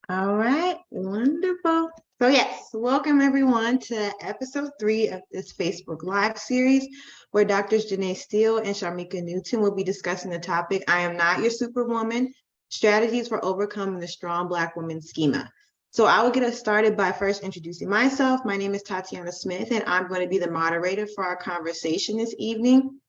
All right, wonderful. So yes, welcome everyone to episode 3 of this Facebook Live series, where Doctors Janeé Steele and Sharmika Newton will be discussing the topic, I Am Not Your Superwoman, Strategies for Overcoming the Strong Black Woman Schema. So I will get us started by first introducing myself. My name is Tatyana Smith, and I'm going to be the moderator for our conversation this evening.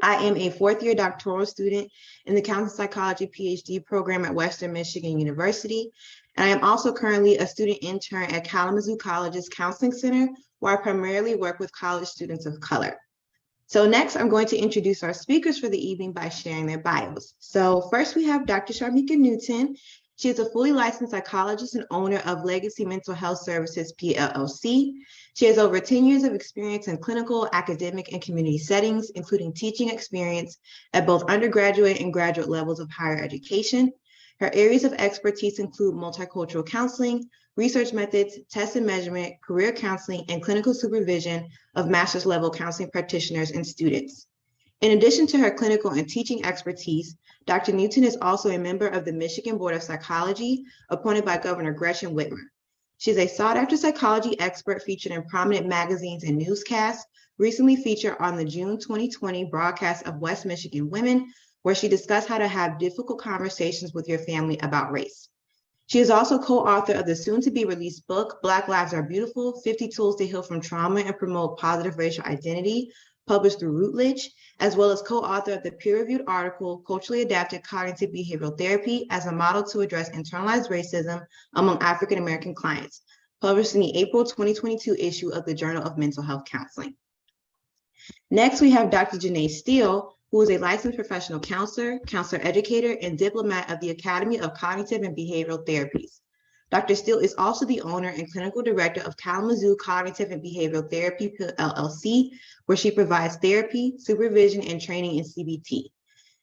I am a fourth-year doctoral student in the Counseling Psychology PhD program at Western Michigan University. And I am also currently a student intern at Kalamazoo College's Counseling Center, where I primarily work with college students of color. So next, I'm going to introduce our speakers for the evening by sharing their bios. So first, we have Dr. Sharmika Newton. She is a fully licensed psychologist and owner of Legacy Mental Health Services, PLLC. She has over 10 years of experience in clinical, academic, and community settings, including teaching experience at both undergraduate and graduate levels of higher education. Her areas of expertise include multicultural counseling, research methods, test and measurement, career counseling, and clinical supervision of master's level counseling practitioners and students. In addition to her clinical and teaching expertise, Dr. Newton is also a member of the Michigan Board of Psychology, appointed by Governor Gretchen Whitmer. She is a sought-after psychology expert featured in prominent magazines and newscasts, recently featured on the June 2020 broadcast of West Michigan Women, where she discussed how to have difficult conversations with your family about race. She is also co-author of the soon-to-be-released book, Black Lives Are Beautiful, 50 Tools to Heal from Trauma and Promote Positive Racial Identity, published through Routledge, as well as co-author of the peer-reviewed article, Culturally Adapted Cognitive Behavioral Therapy as a Model to Address Internalized Racism Among African-American Clients, published in the April 2022 issue of the Journal of Mental Health Counseling. Next, we have Dr. Janeé Steele, who is a licensed professional counselor, counselor educator, and diplomat of the Academy of Cognitive and Behavioral Therapies. Dr. Steele is also the owner and clinical director of Kalamazoo Cognitive and Behavioral Therapy, LLC, where she provides therapy, supervision, and training in CBT.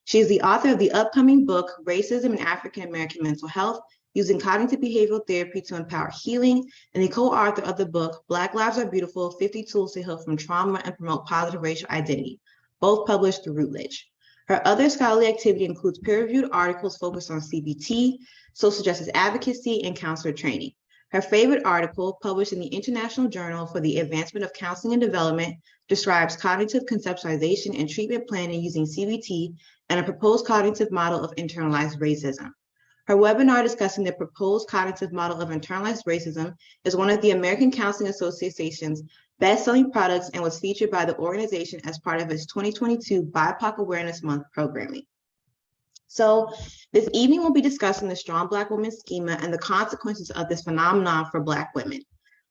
She is the author of the upcoming book, Racism in African American Mental Health, Using Cognitive Behavioral Therapy to Empower Healing, and the co-author of the book, Black Lives Are Beautiful, 50 Tools to Heal from Trauma and Promote Positive Racial Identity, both published through Routledge. Her other scholarly activity includes peer-reviewed articles focused on CBT, social justice advocacy, and counselor training. Her favorite article, published in the International Journal for the Advancement of Counseling and Development, describes cognitive conceptualization and treatment planning using CBT and a proposed cognitive model of internalized racism. Her webinar discussing the proposed cognitive model of internalized racism is one of the American Counseling Association's best-selling products and was featured by the organization as part of its 2022 BIPOC Awareness Month programming. So this evening we'll be discussing the Strong Black Woman Schema and the consequences of this phenomenon for Black women.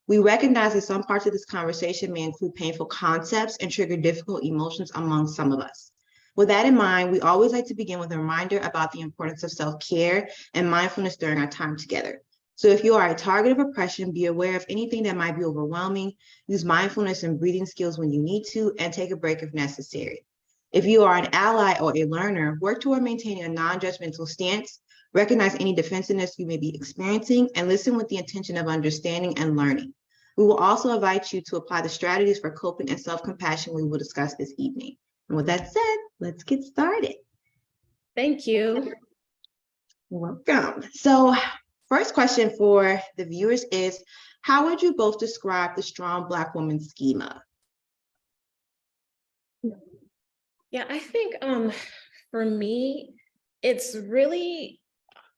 We recognize that some parts of this conversation may include painful concepts and trigger difficult emotions among some of us. With that in mind, we always like to begin with a reminder about the importance of self-care and mindfulness during our time together. So if you are a target of oppression, be aware of anything that might be overwhelming, use mindfulness and breathing skills when you need to, and take a break if necessary. If you are an ally or a learner, work toward maintaining a non-judgmental stance, recognize any defensiveness you may be experiencing, and listen with the intention of understanding and learning. We will also invite you to apply the strategies for coping and self-compassion we will discuss this evening. And with that said, let's get started. Thank you. You're welcome. So first question for the viewers is, how would you both describe the Strong Black Woman Schema? Yeah, I think for me, it's really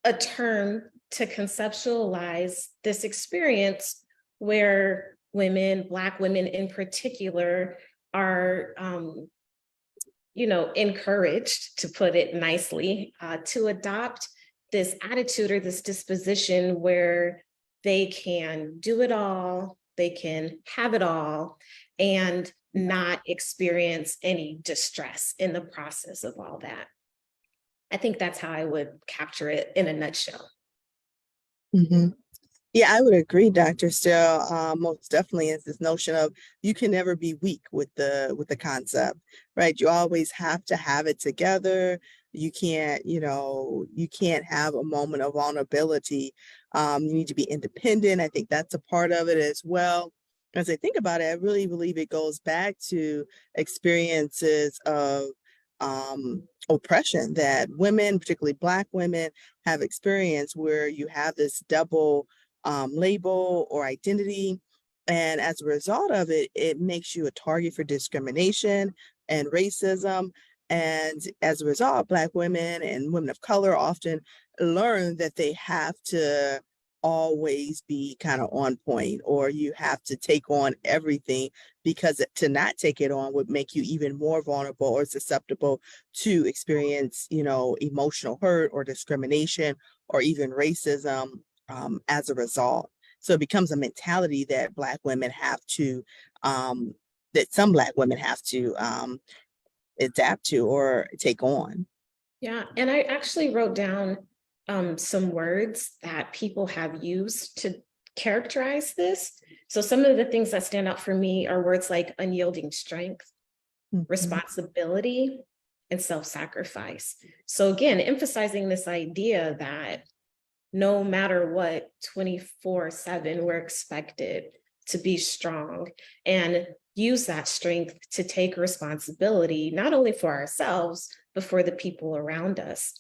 a term to conceptualize this experience where women, Black women in particular, are encouraged, to put it nicely, to adopt this attitude or this disposition where they can do it all, they can have it all, and not experience any distress in the process of all that. I think that's how I would capture it in a nutshell. Mm-hmm. Yeah, I would agree, Dr. Steele. Most definitely is this notion of you can never be weak with the concept, right? You always have to have it together. You can't have a moment of vulnerability. You need to be independent. I think that's a part of it as well. As I think about it, I really believe it goes back to experiences of oppression that women, particularly Black women, have experienced, where you have this double label or identity. And as a result of it, it makes you a target for discrimination and racism. And as a result, Black women and women of color often learn that they have to always be kind of on point, or you have to take on everything, because to not take it on would make you even more vulnerable or susceptible to experience, emotional hurt or discrimination or even racism as a result. So it becomes a mentality that Black women have to, that some Black women have to adapt to or take on. Yeah, and I actually wrote down some words that people have used to characterize this. So some of the things that stand out for me are words like unyielding strength, responsibility, and self-sacrifice. So again, emphasizing this idea that no matter what, 24/7, we're expected to be strong and use that strength to take responsibility, not only for ourselves, but for the people around us.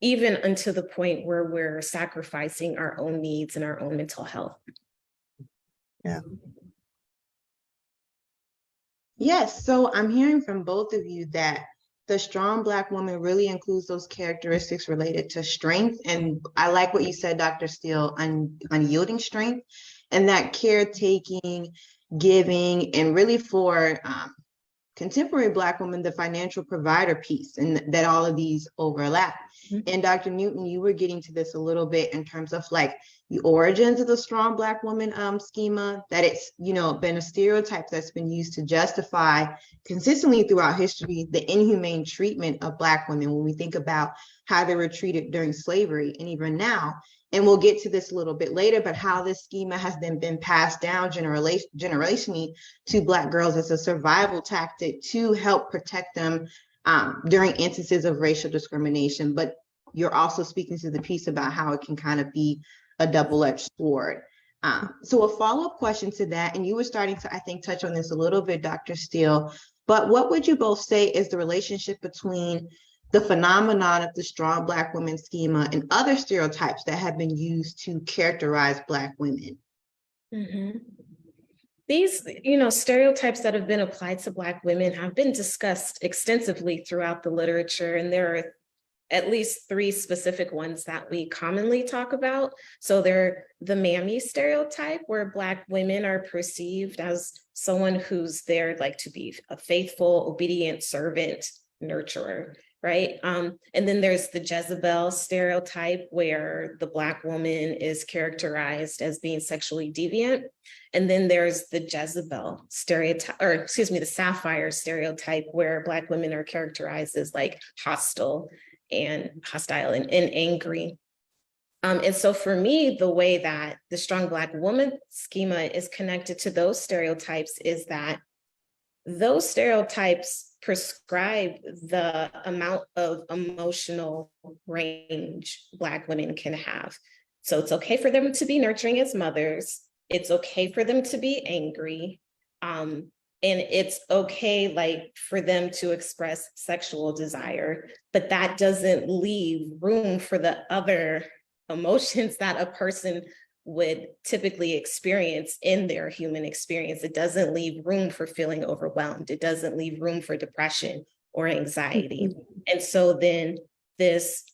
Even unto the point where we're sacrificing our own needs and our own mental health. Yeah. Yes, so I'm hearing from both of you that the strong Black woman really includes those characteristics related to strength. And I like what you said, Dr. Steele, unyielding strength, and that caretaking, giving, and really for contemporary Black women, the financial provider piece, and that all of these overlap. And Dr. Newton, you were getting to this a little bit in terms of like the origins of the strong Black woman schema, that it's, been a stereotype that's been used to justify consistently throughout history the inhumane treatment of Black women when we think about how they were treated during slavery and even now. And we'll get to this a little bit later, but how this schema has then been passed down generationally to Black girls as a survival tactic to help protect them during instances of racial discrimination. But you're also speaking to the piece about how it can kind of be a double-edged sword. So a follow-up question to that, and you were starting to, I think, touch on this a little bit, Dr. Steele, but what would you both say is the relationship between the phenomenon of the strong Black woman schema and other stereotypes that have been used to characterize Black women? These, stereotypes that have been applied to Black women have been discussed extensively throughout the literature, and there are at least 3 specific ones that we commonly talk about. So they're the mammy stereotype, where Black women are perceived as someone who's there like to be a faithful, obedient servant, nurturer, right? And then there's the Jezebel stereotype, where the Black woman is characterized as being sexually deviant. And then there's the Jezebel stereotype, the Sapphire stereotype, where Black women are characterized as like hostile and angry. And so for me, the way that the strong Black woman schema is connected to those stereotypes is that those stereotypes prescribe the amount of emotional range Black women can have. So it's okay for them to be nurturing as mothers. It's okay for them to be angry. And it's okay for them to express sexual desire, but that doesn't leave room for the other emotions that a person would typically experience in their human experience. It doesn't leave room for feeling overwhelmed. It doesn't leave room for depression or anxiety. And so then this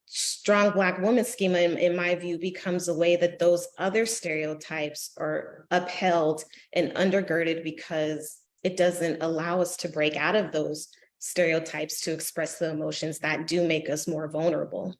strong Black woman schema, in my view, becomes a way that those other stereotypes are upheld and undergirded, because it doesn't allow us to break out of those stereotypes to express the emotions that do make us more vulnerable.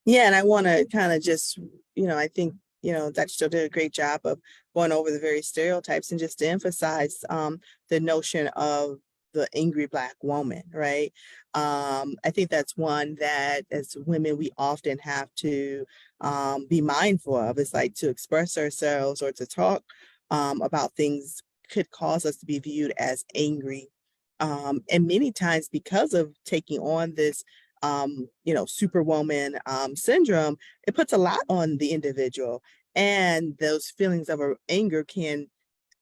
Yeah, and I want to kind of just, I think, Dr. Steele did a great job of going over the various stereotypes, and just to emphasize the notion of the angry Black woman, right? I think that's one that as women, we often have to be mindful of. It's like to express ourselves or to talk about things could cause us to be viewed as angry. And many times, because of taking on this Superwoman syndrome, it puts a lot on the individual, and those feelings of anger can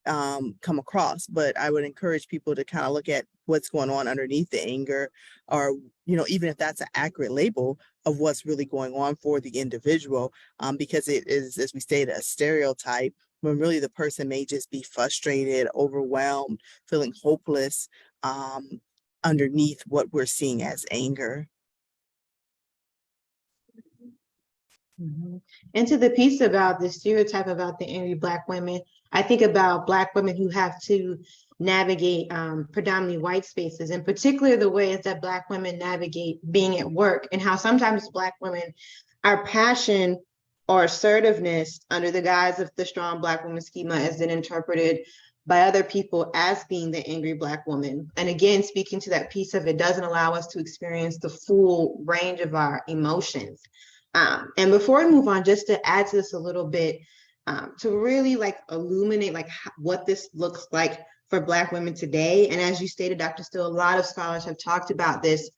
come across. But I would encourage people to kind of look at what's going on underneath the anger, or, even if that's an accurate label of what's really going on for the individual, because it is, as we stated, a stereotype, when really the person may just be frustrated, overwhelmed, feeling hopeless, underneath what we're seeing as anger. Mhm. And to the piece about the stereotype about the angry Black women, I think about Black women who have to navigate predominantly white spaces, in particular the ways that Black women navigate being at work, and how sometimes Black women, our passion or assertiveness under the guise of the strong Black woman schema has been interpreted by other people as being the angry Black woman. And again, speaking to that piece of it doesn't allow us to experience the full range of our emotions. And before we move on, just to add to this a little bit, to really illuminate what this looks like for Black women today. And as you stated, Dr. Steele, a lot of scholars have talked about this.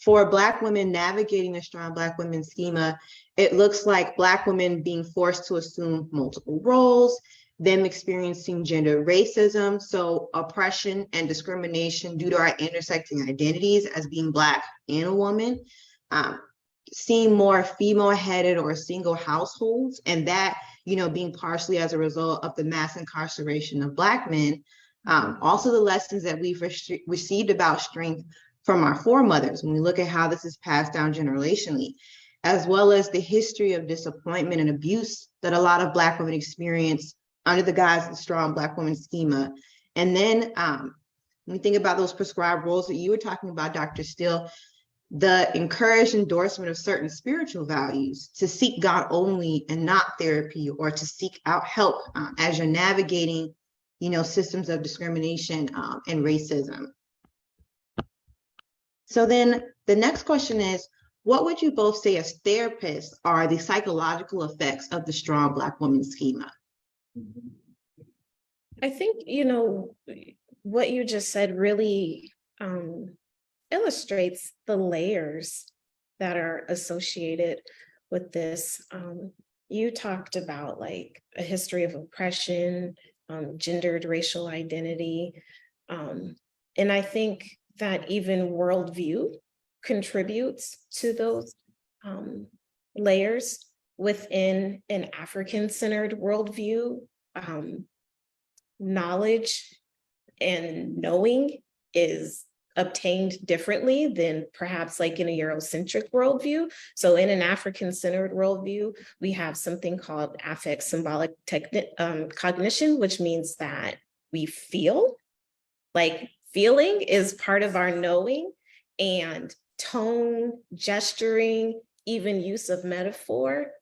For Black women navigating the strong Black women schema, it looks like Black women being forced to assume multiple roles, them experiencing gender racism, so oppression and discrimination due to our intersecting identities as being Black and a woman. Seeing more female-headed or single households, and that, being partially as a result of the mass incarceration of Black men. Also the lessons that we've received about strength from our foremothers, when we look at how this is passed down generationally, as well as the history of disappointment and abuse that a lot of Black women experience under the guise of the strong Black woman schema. And then when we think about those prescribed roles that you were talking about, Dr. Steele, the encouraged endorsement of certain spiritual values, to seek God only and not therapy, or to seek out help as you're navigating, systems of discrimination and racism. So then the next question is, what would you both say as therapists are the psychological effects of the strong Black woman schema? I think, what you just said really illustrates the layers that are associated with this. You talked about a history of oppression, gendered racial identity. And I think that even worldview contributes to those layers. Within an African-centered worldview, knowledge and knowing is obtained differently than perhaps in a Eurocentric worldview. So in an African-centered worldview, we have something called affect symbolic cognition, which means that we feel. Feeling is part of our knowing, and tone, gesturing, even use of metaphor,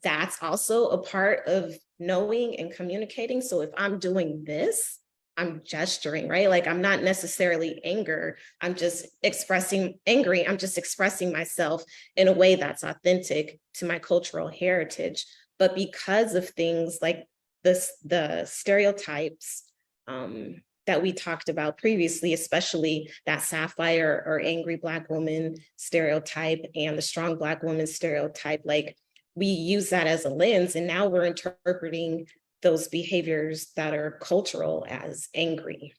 that's also a part of knowing and communicating. So if I'm doing this, I'm gesturing, right? I'm not necessarily angry. I'm just expressing myself in a way that's authentic to my cultural heritage. But because of things like the stereotypes that we talked about previously, especially that sapphire or angry Black woman stereotype and the strong Black woman stereotype, we use that as a lens, and now we're interpreting those behaviors that are cultural as angry.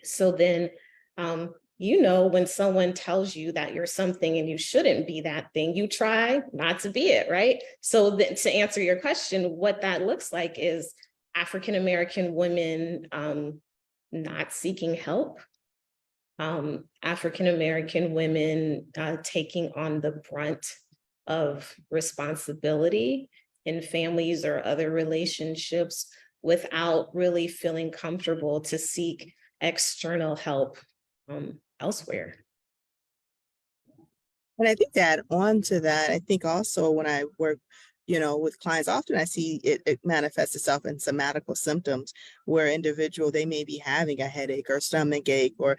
So then, when someone tells you that you're something and you shouldn't be that thing, you try not to be it, right? So to answer your question, what that looks like is African-American women not seeking help, African-American women taking on the brunt of responsibility in families or other relationships without really feeling comfortable to seek external help elsewhere. And I think that on to that, I think also when I work, with clients, often I see it manifests itself in somatical symptoms where they may be having a headache or stomach ache or,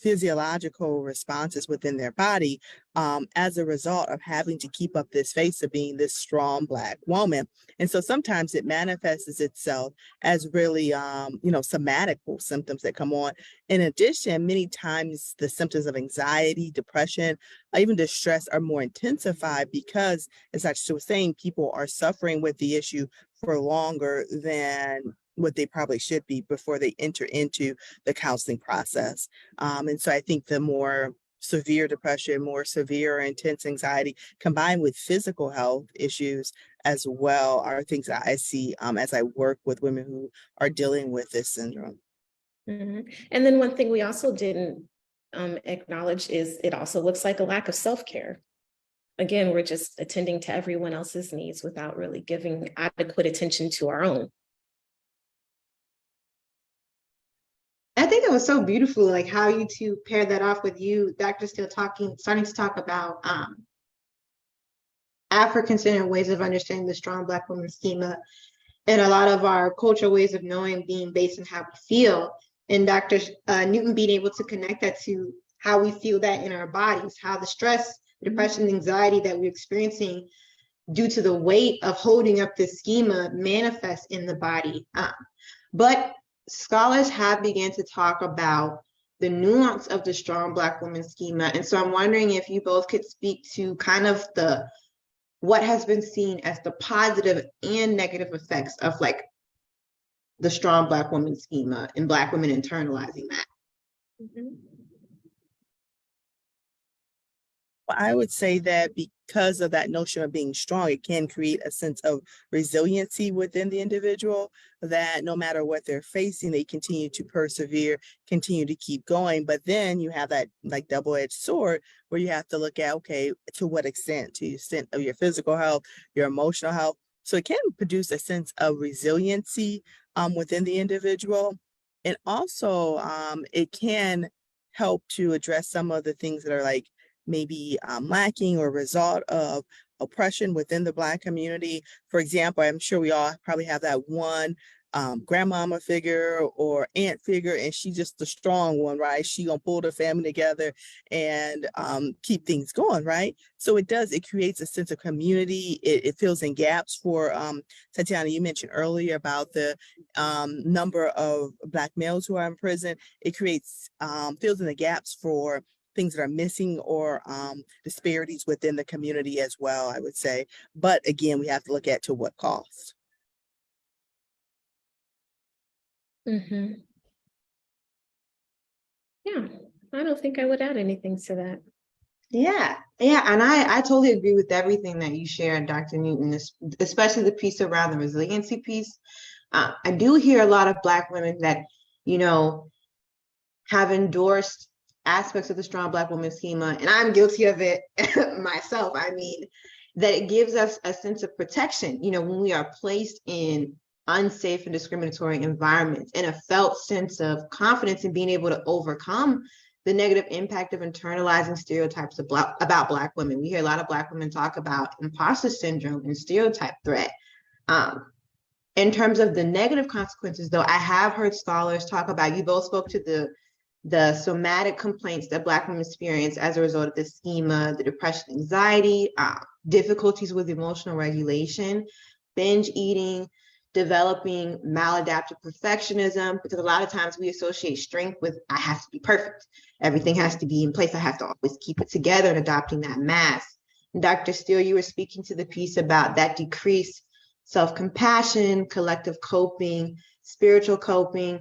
physiological responses within their body as a result of having to keep up this face of being this strong Black woman. And so sometimes it manifests itself as really, somatical symptoms that come on. In addition, many times the symptoms of anxiety, depression, even distress are more intensified because, as I was saying, people are suffering with the issue for longer than what they probably should be before they enter into the counseling process. And so I think the more severe depression, more severe or intense anxiety combined with physical health issues as well are things that I see as I work with women who are dealing with this syndrome. And then one thing we also didn't acknowledge is it also looks like a lack of self-care. Again, we're just attending to everyone else's needs without really giving adequate attention to our own. I think it was so beautiful, like how you two paired that off with you, Dr. Steele, starting to talk about African-centered ways of understanding the strong Black woman schema, and a lot of our cultural ways of knowing being based on how we feel. And Dr. Newton being able to connect that to how we feel that in our bodies, how the stress, depression, anxiety that we're experiencing due to the weight of holding up this schema manifests in the body. But scholars have begun to talk about the nuance of the strong Black woman schema. And so I'm wondering if you both could speak to kind of what has been seen as the positive and negative effects of like the strong Black woman schema and Black women internalizing that. Well, I would say that because of that notion of being strong, it can create a sense of resiliency within the individual, that no matter what they're facing, they continue to persevere, continue to keep going. But then you have that like double-edged sword where you have to look at, okay, to what extent? To the extent of your physical health, your emotional health. So it can produce a sense of resiliency within the individual. And also it can help to address some of the things that are like maybe lacking or result of oppression within the Black community. For example, I'm sure we all probably have that one grandmama figure or aunt figure, and she's just the strong one, right? She gonna pull the family together and keep things going, right? So it creates a sense of community. It fills in gaps for Tatyana, you mentioned earlier about the number of Black males who are in prison. It creates fills in the gaps for things that are missing or disparities within the community as well, I would say. But again, we have to look at to what cost. Yeah, I don't think I would add anything to that. Yeah, and I totally agree with everything that you shared, Dr. Newton, especially the piece around the resiliency piece. I do hear a lot of Black women that, have endorsed aspects of the strong Black woman schema, and I'm guilty of it myself. I mean, that it gives us a sense of protection, when we are placed in unsafe and discriminatory environments, and a felt sense of confidence in being able to overcome the negative impact of internalizing stereotypes about Black women. We hear a lot of Black women talk about imposter syndrome and stereotype threat. In terms of the negative consequences, though, I have heard scholars talk about, you both spoke to the somatic complaints that Black women experience as a result of this schema, the depression, anxiety, difficulties with emotional regulation, binge eating, developing maladaptive perfectionism, because a lot of times we associate strength with, I have to be perfect. Everything has to be in place. I have to always keep it together, and adopting that mask. And Dr. Steele, you were speaking to the piece about that decreased self-compassion, collective coping, spiritual coping.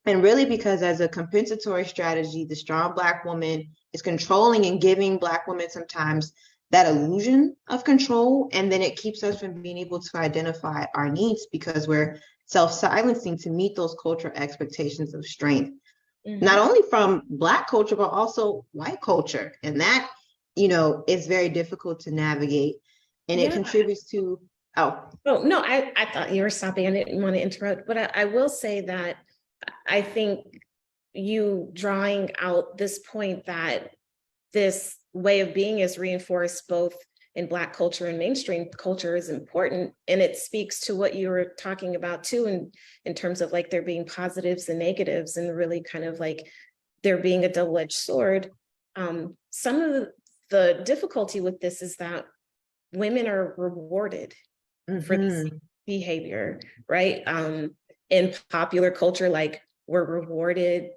And really, because as a compensatory strategy, the strong Black woman is controlling and giving Black women sometimes that illusion of control. And then it keeps us from being able to identify our needs because we're self-silencing to meet those cultural expectations of strength, not only from Black culture, but also white culture. And that, is very difficult to navigate. And it contributes to, no, I thought you were stopping. I didn't want to interrupt, but I will say that I think you drawing out this point that this way of being is reinforced both in Black culture and mainstream culture is important. And it speaks to what you were talking about too, in terms of like there being positives and negatives, and really kind of like there being a double-edged sword. Some of the difficulty with this is that women are rewarded for this behavior, right? In popular culture, like we're rewarded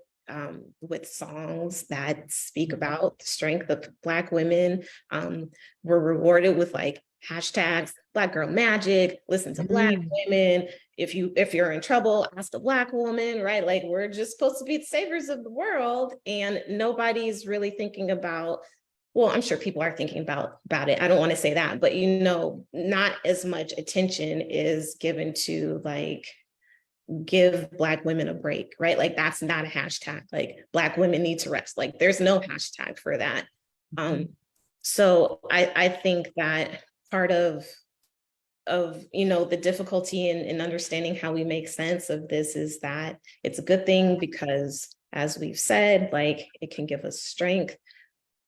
with songs that speak about the strength of Black women. We're rewarded with like hashtags, Black girl magic, listen to Black women, if you're in trouble, ask a Black woman, right? Like, we're just supposed to be the saviors of the world, and nobody's really thinking about, well, I'm sure people are thinking about it. I don't want to say that, but not as much attention is given to like, give Black women a break, right? Like, that's not a hashtag. Like, Black women need to rest. Like, there's no hashtag for that. So I think that part of the difficulty in understanding how we make sense of this is that it's a good thing because, as we've said, like, it can give us strength,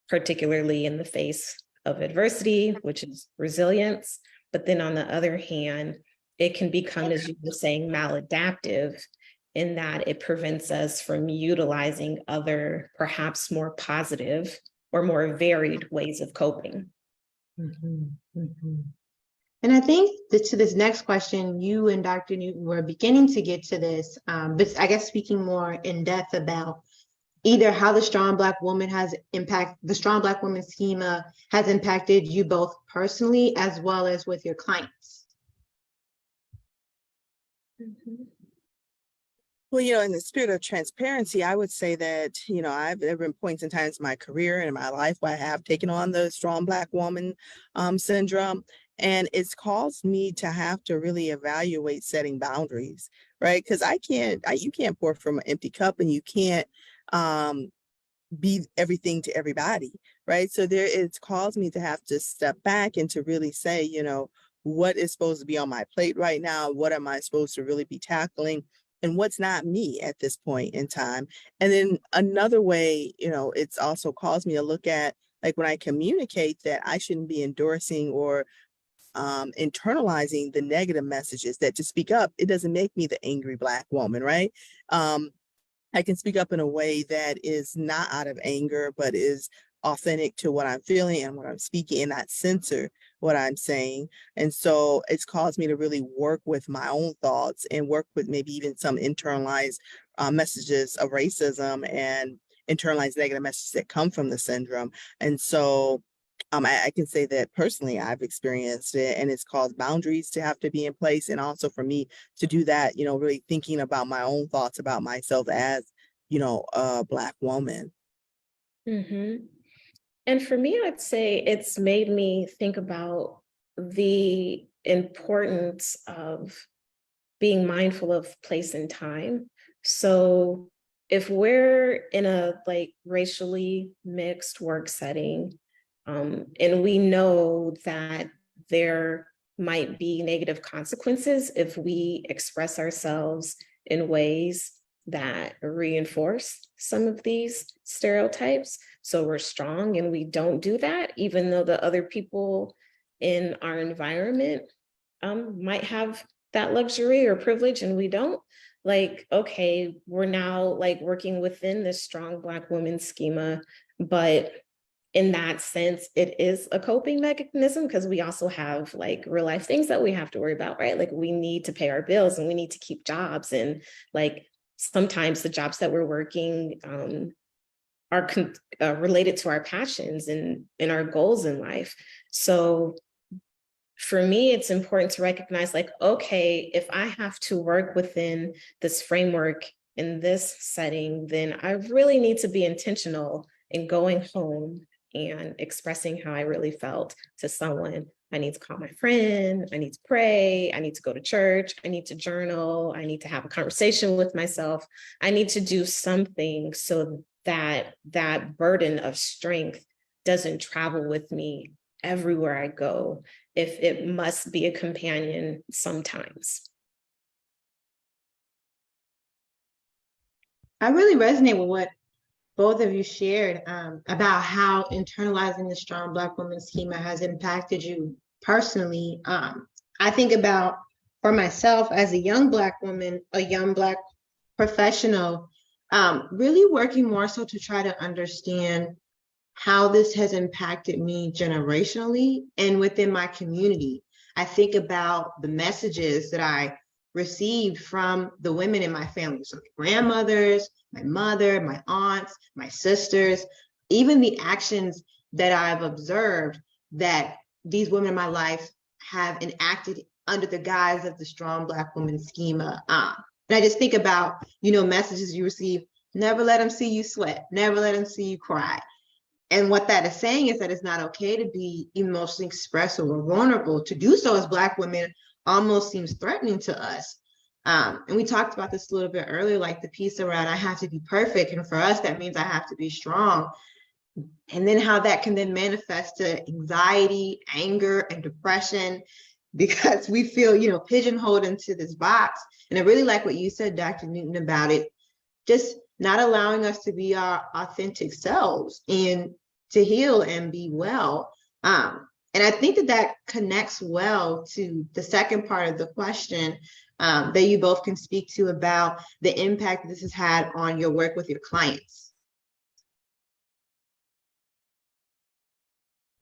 particularly in the face of adversity, which is resilience. But then on the other hand, it can become, as you were saying, maladaptive, in that it prevents us from utilizing other, perhaps more positive or more varied ways of coping. And I think to this next question, you and Dr. Newton were beginning to get to this, but I guess speaking more in depth about either how the Strong Black Woman Schema has impacted you both personally as well as with your clients. Well, in the spirit of transparency, I would say that, there have been points in times in my career and in my life where I have taken on the Strong Black Woman syndrome. And it's caused me to have to really evaluate setting boundaries, right? Because you can't pour from an empty cup, and you can't be everything to everybody, right? So it's caused me to have to step back and to really say, what is supposed to be on my plate right now? What am I supposed to really be tackling? And what's not me at this point in time? And then another way, it's also caused me to look at, like, when I communicate, that I shouldn't be endorsing or internalizing the negative messages, that to speak up, it doesn't make me the angry Black woman, right? I can speak up in a way that is not out of anger, but is authentic to what I'm feeling and what I'm speaking, and not censor what I'm saying. And so it's caused me to really work with my own thoughts and work with maybe even some internalized messages of racism and internalized negative messages that come from the syndrome. And so I can say that personally, I've experienced it, and it's caused boundaries to have to be in place. And also for me to do that, really thinking about my own thoughts about myself as, a Black woman. And for me, I'd say it's made me think about the importance of being mindful of place and time. So if we're in a racially mixed work setting, and we know that there might be negative consequences if we express ourselves in ways that reinforce some of these stereotypes. So we're strong and we don't do that, even though the other people in our environment might have that luxury or privilege and we don't. Okay, we're now working within this Strong Black Woman schema, but in that sense, it is a coping mechanism because we also have real life things that we have to worry about, right? We need to pay our bills and we need to keep jobs. And sometimes the jobs that we're working are related to our passions and our goals in life. So for me, it's important to recognize okay, if I have to work within this framework in this setting, then I really need to be intentional in going home and expressing how I really felt to someone. I need to call my friend, I need to pray, I need to go to church, I need to journal, I need to have a conversation with myself. I need to do something so that that burden of strength doesn't travel with me everywhere I go, if it must be a companion sometimes. I really resonate with what both of you shared about how internalizing the Strong Black Woman schema has impacted you personally. I think about, for myself as a young Black woman, a young Black professional, really working more so to try to understand how this has impacted me generationally and within my community. I think about the messages that I received from the women in my family, so my grandmothers, my mother, my aunts, my sisters, even the actions that I've observed that these women in my life have enacted under the guise of the Strong Black Woman Schema. And I just think about, messages you receive, never let them see you sweat, never let them see you cry. And what that is saying is that it's not okay to be emotionally expressive or vulnerable. To do so as Black women almost seems threatening to us. And we talked about this a little bit earlier, like the piece around I have to be perfect. And for us, that means I have to be strong. And then how that can then manifest to anxiety, anger, and depression, because we feel, pigeonholed into this box. And I really like what you said, Dr. Newton, about it, just not allowing us to be our authentic selves and to heal and be well. And I think that connects well to the second part of the question that you both can speak to about the impact this has had on your work with your clients.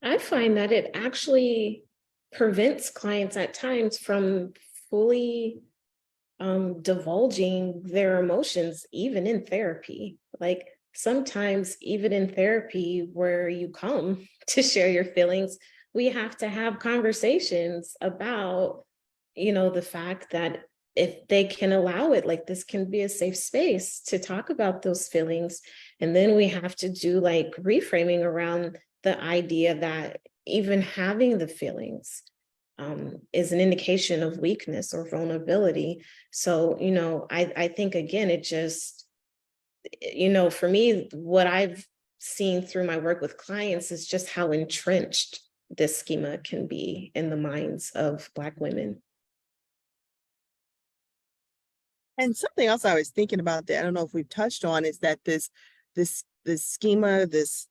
I find that it actually prevents clients at times from fully divulging their emotions, even in therapy. Like sometimes, even in therapy, where you come to share your feelings, we have to have conversations about, the fact that if they can allow it, like this can be a safe space to talk about those feelings. And then we have to do like reframing around the idea that even having the feelings is an indication of weakness or vulnerability. So, I think, again, it just, for me, what I've seen through my work with clients is just how entrenched this schema can be in the minds of Black women. And something else I was thinking about that I don't know if we've touched on is that this schema, this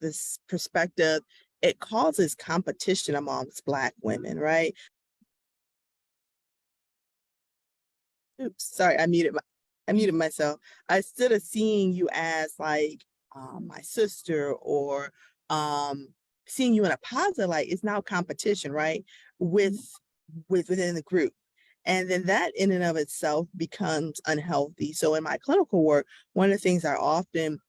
perspective, it causes competition amongst Black women, right? Oops, sorry, I muted myself. Instead of seeing you as like my sister or seeing you in a positive light, it's now competition, right? Within the group. And then that in and of itself becomes unhealthy. So in my clinical work, one of the things I often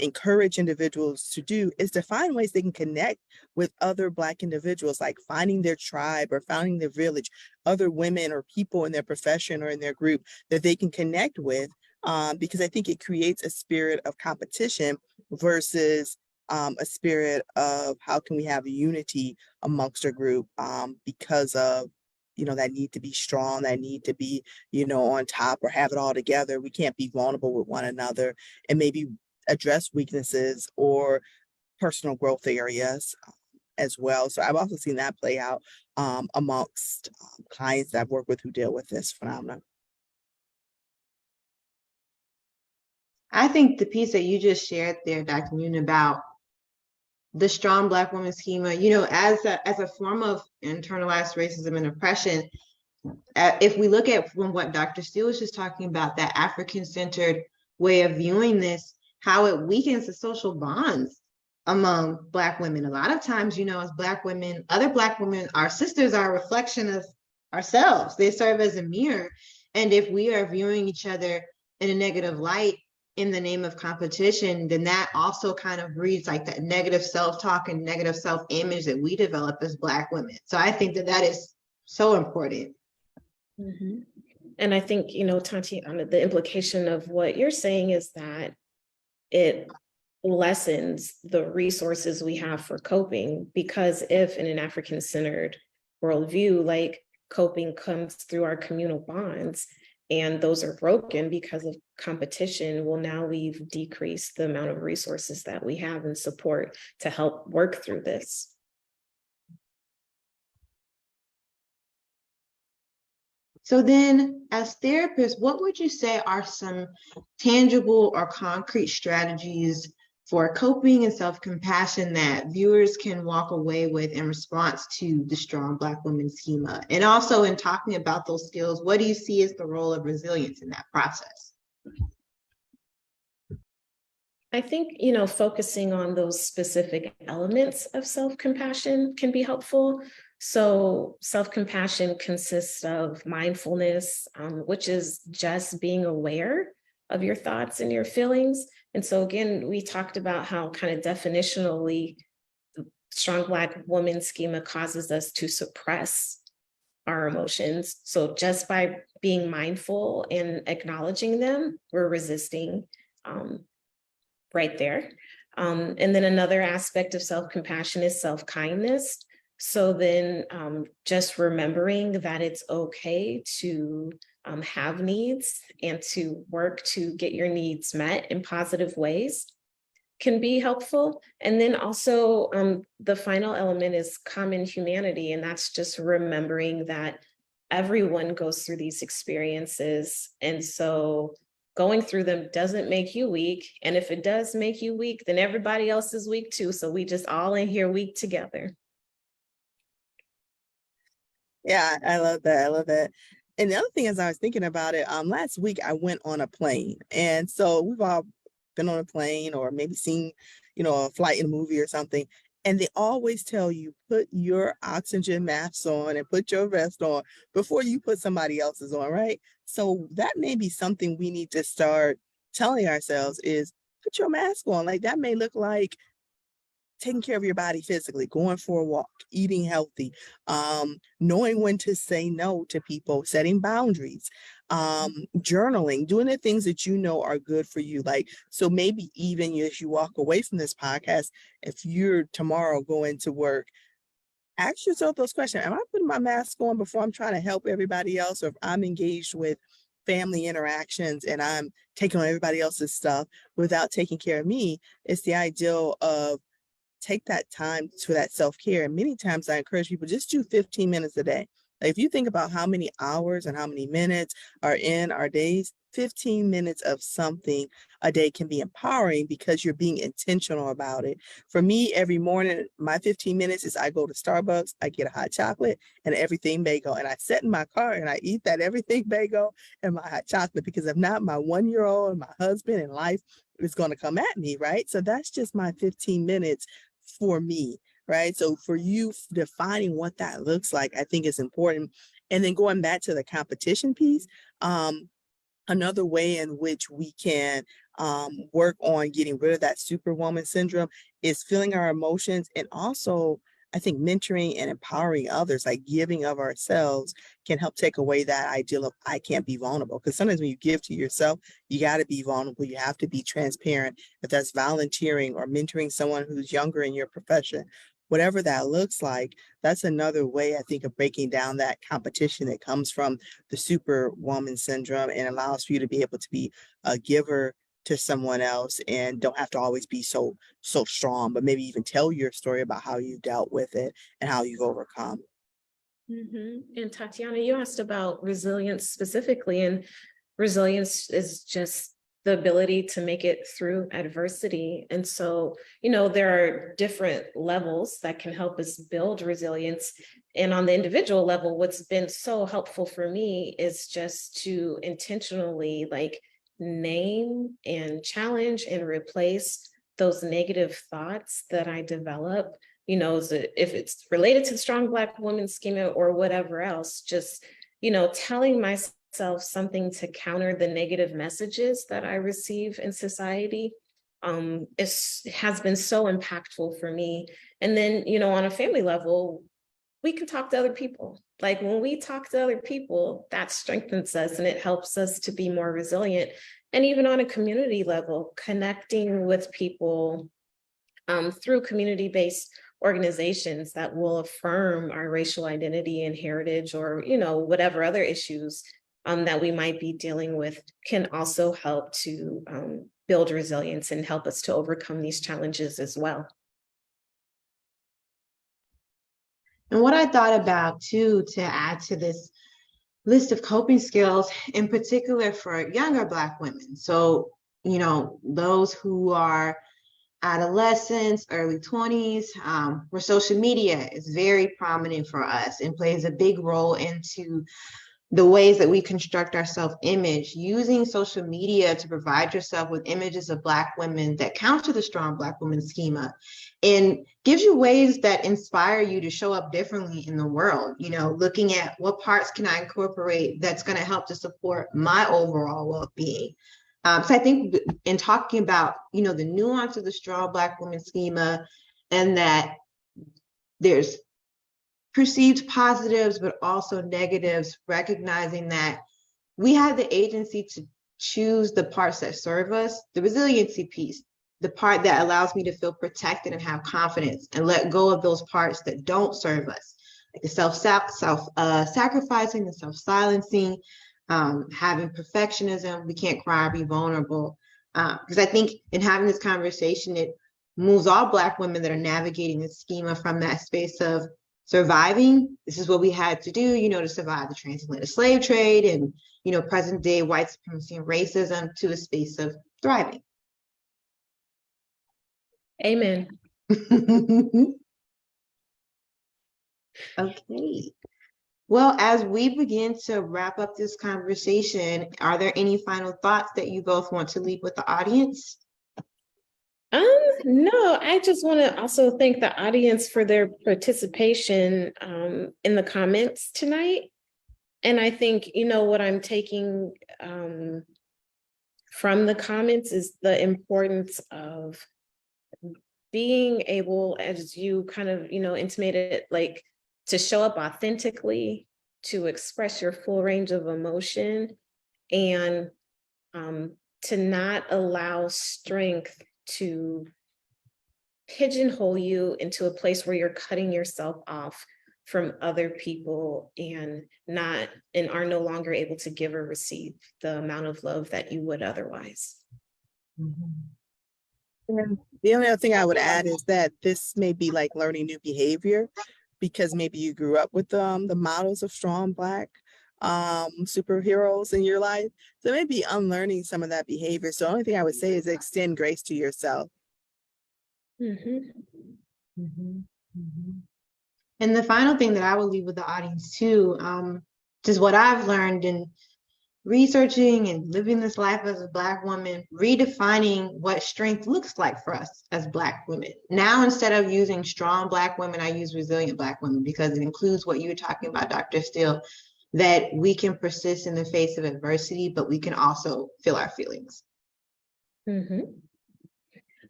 encourage individuals to do is to find ways they can connect with other Black individuals, like finding their tribe or finding their village, other women or people in their profession or in their group that they can connect with, because I think it creates a spirit of competition versus a spirit of how can we have unity amongst our group, because of that need to be strong, that need to be, on top or have it all together. We can't be vulnerable with one another and maybe address weaknesses or personal growth areas as well. So I've also seen that play out amongst clients that I've worked with who deal with this phenomenon. I think the piece that you just shared there, Dr. Newton, about the Strong Black Woman Schema, as a form of internalized racism and oppression, if we look at from what Dr. Steele was just talking about, that African-centered way of viewing this, how it weakens the social bonds among Black women. A lot of times, as Black women, other Black women, our sisters are a reflection of ourselves. They serve as a mirror. And if we are viewing each other in a negative light in the name of competition, then that also kind of breeds like that negative self-talk and negative self-image that we develop as Black women. So I think that is so important. Mm-hmm. And I think, Tatyana, the implication of what you're saying is that it lessens the resources we have for coping, because if in an African-centered worldview, like coping comes through our communal bonds, and those are broken because of competition, well, now we've decreased the amount of resources that we have and support to help work through this. So then, as therapists, what would you say are some tangible or concrete strategies for coping and self-compassion that viewers can walk away with in response to the Strong Black Woman Schema? And also, in talking about those skills, what do you see as the role of resilience in that process? I think, focusing on those specific elements of self-compassion can be helpful. So self-compassion consists of mindfulness, which is just being aware of your thoughts and your feelings. And so again, we talked about how kind of definitionally the Strong Black Woman Schema causes us to suppress our emotions. So just by being mindful and acknowledging them, we're resisting right there. And then another aspect of self-compassion is self-kindness. So then just remembering that it's okay to have needs and to work to get your needs met in positive ways can be helpful. And then also the final element is common humanity. And that's just remembering that everyone goes through these experiences. And so going through them doesn't make you weak. And if it does make you weak, then everybody else is weak too. So we just all in here weak together. Yeah, I love that. I love that. And the other thing is I was thinking about it, last week I went on a plane. And so we've all been on a plane or maybe seen, a flight in a movie or something. And they always tell you, put your oxygen mask on and put your vest on before you put somebody else's on, right? So that may be something we need to start telling ourselves is put your mask on. Like that may look like taking care of your body physically, going for a walk, eating healthy, knowing when to say no to people, setting boundaries, journaling, doing the things that you know are good for you. Like, so maybe even as you walk away from this podcast, if you're tomorrow going to work, ask yourself those questions. Am I putting my mask on before I'm trying to help everybody else? Or if I'm engaged with family interactions and I'm taking on everybody else's stuff without taking care of me, it's the ideal of take that time for that self-care. And many times I encourage people just do 15 minutes a day. Like if you think about how many hours and how many minutes are in our days, 15 minutes of something a day can be empowering because you're being intentional about it. For me, every morning, my 15 minutes is I go to Starbucks, I get a hot chocolate and everything bagel, and I sit in my car and I eat that everything bagel and my hot chocolate, because if not, my 1-year-old and my husband and life is going to come at me, right? So that's just my 15 minutes for me, right? So for you, defining what that looks like, I think is important. And then going back to the competition piece, another way in which we can work on getting rid of that Superwoman syndrome is feeling our emotions, and also I think mentoring and empowering others, like giving of ourselves, can help take away that ideal of I can't be vulnerable. Because sometimes when you give to yourself, you got to be vulnerable. You have to be transparent. If that's volunteering or mentoring someone who's younger in your profession, whatever that looks like, that's another way I think of breaking down that competition that comes from the Superwoman syndrome, and allows for you to be able to be a giver to someone else and don't have to always be so strong, but maybe even tell your story about how you dealt with it and how you've overcome. Mm-hmm. And Tatyana, you asked about resilience specifically, and resilience is just the ability to make it through adversity. And so, there are different levels that can help us build resilience. And on the individual level, what's been so helpful for me is just to intentionally name and challenge and replace those negative thoughts that I develop, if it's related to the Strong Black Woman Schema or whatever else, just, telling myself something to counter the negative messages that I receive in society has been so impactful for me. And then, on a family level, we can talk to other people. Like when we talk to other people, that strengthens us and it helps us to be more resilient. And even on a community level, connecting with people through community-based organizations that will affirm our racial identity and heritage, or, whatever other issues that we might be dealing with, can also help to build resilience and help us to overcome these challenges as well. And what I thought about too, to add to this list of coping skills, in particular for younger Black women. So, those who are adolescents, early 20s, where social media is very prominent for us and plays a big role into the ways that we construct our self-image. Using social media to provide yourself with images of Black women that counter the Strong Black Woman Schema and gives you ways that inspire you to show up differently in the world, looking at what parts can I incorporate that's going to help to support my overall well-being. So I think in talking about, the nuance of the Strong Black Woman Schema, and that there's perceived positives, but also negatives, recognizing that we have the agency to choose the parts that serve us, the resiliency piece, the part that allows me to feel protected and have confidence, and let go of those parts that don't serve us, like the self-sacrificing, the self-silencing, having perfectionism. We can't cry or be vulnerable. Because I think in having this conversation, it moves all Black women that are navigating this schema from that space of surviving. This is what we had to do, to survive the transatlantic slave trade and, present day white supremacy and racism, to a space of thriving. Amen. Okay. Well, as we begin to wrap up this conversation, are there any final thoughts that you both want to leave with the audience? No, I just want to also thank the audience for their participation in the comments tonight. And I think, what I'm taking from the comments is the importance of being able, as you kind of, intimated, like, to show up authentically, to express your full range of emotion, and to not allow strength to pigeonhole you into a place where you're cutting yourself off from other people and are no longer able to give or receive the amount of love that you would otherwise. And the only other thing I would add is that this may be like learning new behavior, because maybe you grew up with the models of strong Black superheroes in your life. So maybe unlearning some of that behavior. So the only thing I would say is extend grace to yourself. And the final thing that I will leave with the audience too, just what I've learned in researching and living this life as a Black woman, redefining what strength looks like for us as Black women. Now, instead of using strong Black women, I use resilient Black women, because it includes what you were talking about, Dr. Steele, that we can persist in the face of adversity, but we can also feel our feelings.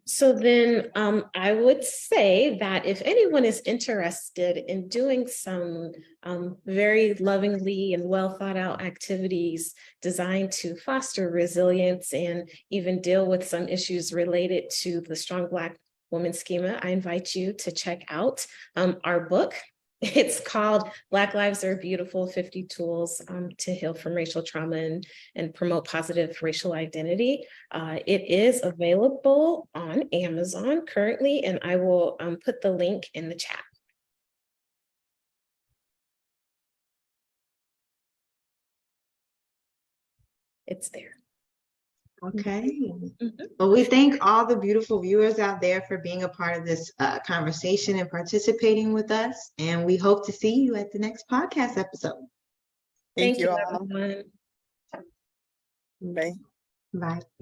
So then I would say that if anyone is interested in doing some very lovingly and well thought out activities designed to foster resilience and even deal with some issues related to the Strong Black Woman Schema, I invite you to check out our book. It's called Black Lives Are Beautiful, 50 Tools to Heal from Racial Trauma and Promote Positive Racial Identity. It is available on Amazon currently, and I will put the link in the chat. It's there. Okay. Well, we thank all the beautiful viewers out there for being a part of this conversation and participating with us. And we hope to see you at the next podcast episode. Thank you, all. everyone. Bye. Bye.